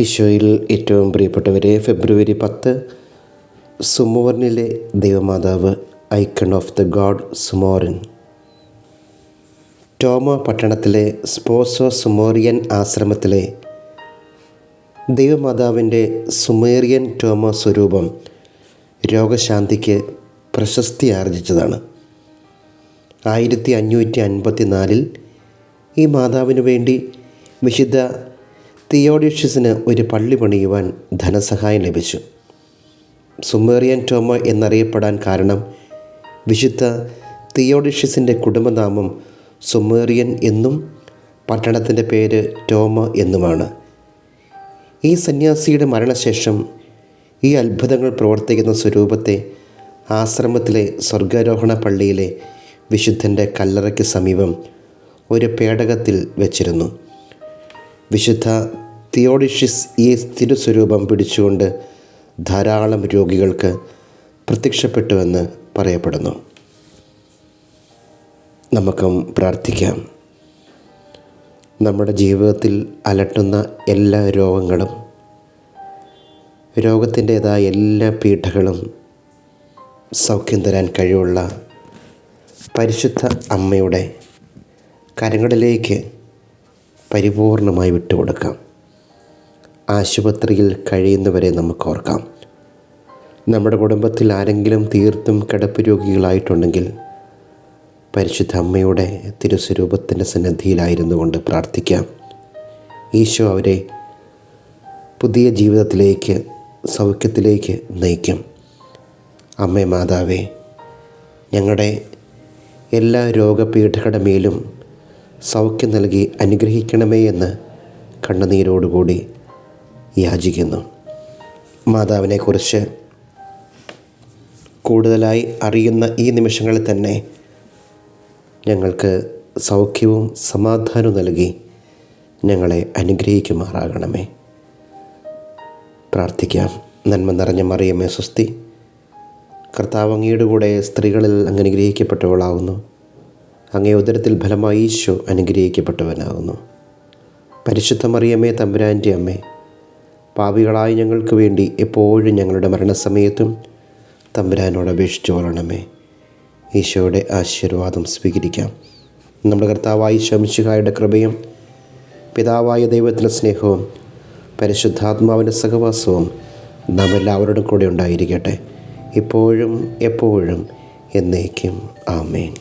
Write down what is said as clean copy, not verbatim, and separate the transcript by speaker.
Speaker 1: ഈശോയിൽ ഏറ്റവും പ്രിയപ്പെട്ടവരെ, ഫെബ്രുവരി 10 സുമോറിനിലെ ദൈവമാതാവ്, ഐക്കൺ ഓഫ് ദ ഗോഡ് സുമോറിൻ. ടോമോ പട്ടണത്തിലെ സ്പോസോ സുമോറിയൻ ആശ്രമത്തിലെ ദൈവമാതാവിൻ്റെ സുമേറിയൻ ടോമോ സ്വരൂപം രോഗശാന്തിക്ക് പ്രശസ്തി ആർജിച്ചതാണ്. 1554 ഈ മാതാവിനു വേണ്ടി വിശുദ്ധ തിയോഡിഷ്യസിന് ഒരു പള്ളി പണിയുവാൻ ധനസഹായം ലഭിച്ചു. സുമേറിയൻ ടോമോ എന്നറിയപ്പെടാൻ കാരണം വിശുദ്ധ തിയോഡിഷ്യസിൻ്റെ കുടുംബനാമം സുമേറിയൻ എന്നും പട്ടണത്തിൻ്റെ പേര് ടോമോ എന്നുമാണ്. ഈ സന്യാസിയുടെ മരണശേഷം ഈ അത്ഭുതങ്ങൾ പ്രവർത്തിക്കുന്ന സ്വരൂപത്തെ ആശ്രമത്തിലെ സ്വർഗാരോഹണ പള്ളിയിലെ വിശുദ്ധൻ്റെ കല്ലറയ്ക്ക് സമീപം ഒരു പേടകത്തിൽ വെച്ചിരുന്നു. വിശുദ്ധ തിയോഡിഷ്യസ് ഈ തിരുസ്വരൂപം പിടിച്ചുകൊണ്ട് ധാരാളം രോഗികൾക്ക് പ്രത്യക്ഷപ്പെട്ടുവെന്ന് പറയപ്പെടുന്നു. നമുക്കും പ്രാർത്ഥിക്കാം. നമ്മുടെ ജീവിതത്തിൽ അലട്ടുന്ന എല്ലാ രോഗങ്ങളും, രോഗത്തിൻ്റേതായ എല്ലാ പീഡകളും സൗഖ്യം തരാൻ കഴിവുള്ള പരിശുദ്ധ അമ്മയുടെ കരങ്ങളിലേക്ക് പരിപൂർണമായി വിട്ടുകൊടുക്കാം. ആശുപത്രിയിൽ കഴിയുന്നവരെ നമുക്ക് ഓർക്കാം. നമ്മുടെ കുടുംബത്തിൽ ആരെങ്കിലും തീർത്തും കിടപ്പ് രോഗികളായിട്ടുണ്ടെങ്കിൽ പരിശുദ്ധ അമ്മയുടെ തിരുസ്വരൂപത്തിൻ്റെ സന്നിധിയിലായിരുന്നു കൊണ്ട് പ്രാർത്ഥിക്കാം. ഈശോ അവരെ പുതിയ ജീവിതത്തിലേക്ക്, സൗഖ്യത്തിലേക്ക് നയിക്കും. അമ്മേ മാതാവേ, ഞങ്ങളുടെ എല്ലാ രോഗപീഠകളുടെ മേലും സൗഖ്യം നൽകി അനുഗ്രഹിക്കണമേ എന്ന് കണ്ണുനീരോടുകൂടി യാചിക്കുന്നു. മാതാവിനെക്കുറിച്ച് കൂടുതലായി അറിയുന്ന ഈ നിമിഷങ്ങളിൽ തന്നെ ഞങ്ങൾക്ക് സൗഖ്യവും സമാധാനവും നൽകി ഞങ്ങളെ അനുഗ്രഹിക്കുമാറാകണമേ. പ്രാർത്ഥിക്കാം. നന്മ നിറഞ്ഞ മറിയമേ സ്വസ്തി, കർത്താവ് അങ്ങയുടെ കൂടെ സ്ത്രീകളിൽ അങ്ങ് അനുഗ്രഹിക്കപ്പെട്ടവളാകുന്നു. അങ്ങേ ഉദരത്തിൽ ഫലമായി ഈശോ അനുഗ്രഹിക്കപ്പെട്ടവനാകുന്നു. പരിശുദ്ധ മറിയമേ തമ്പുരാൻ്റെ അമ്മേ, പാപികളായ ഞങ്ങൾക്ക് വേണ്ടി എപ്പോഴും ഞങ്ങളുടെ മരണസമയത്തും തമ്പുരാനോട് അപേക്ഷിച്ചു കൊള്ളണമേ. ഈശോയുടെ ആശീർവാദം സ്വീകരിക്കാം. നമ്മുടെ കർത്താവായ ഈശോ മിശിഹായുടെ കൃപയും പിതാവായ ദൈവത്തിൻ്റെ സ്നേഹവും പരിശുദ്ധാത്മാവിൻ്റെ സഹവാസവും നാം എല്ലാവരോടും കൂടെ ഉണ്ടായിരിക്കട്ടെ, ഇപ്പോഴും എപ്പോഴും എന്നേക്കും. ആമേൻ.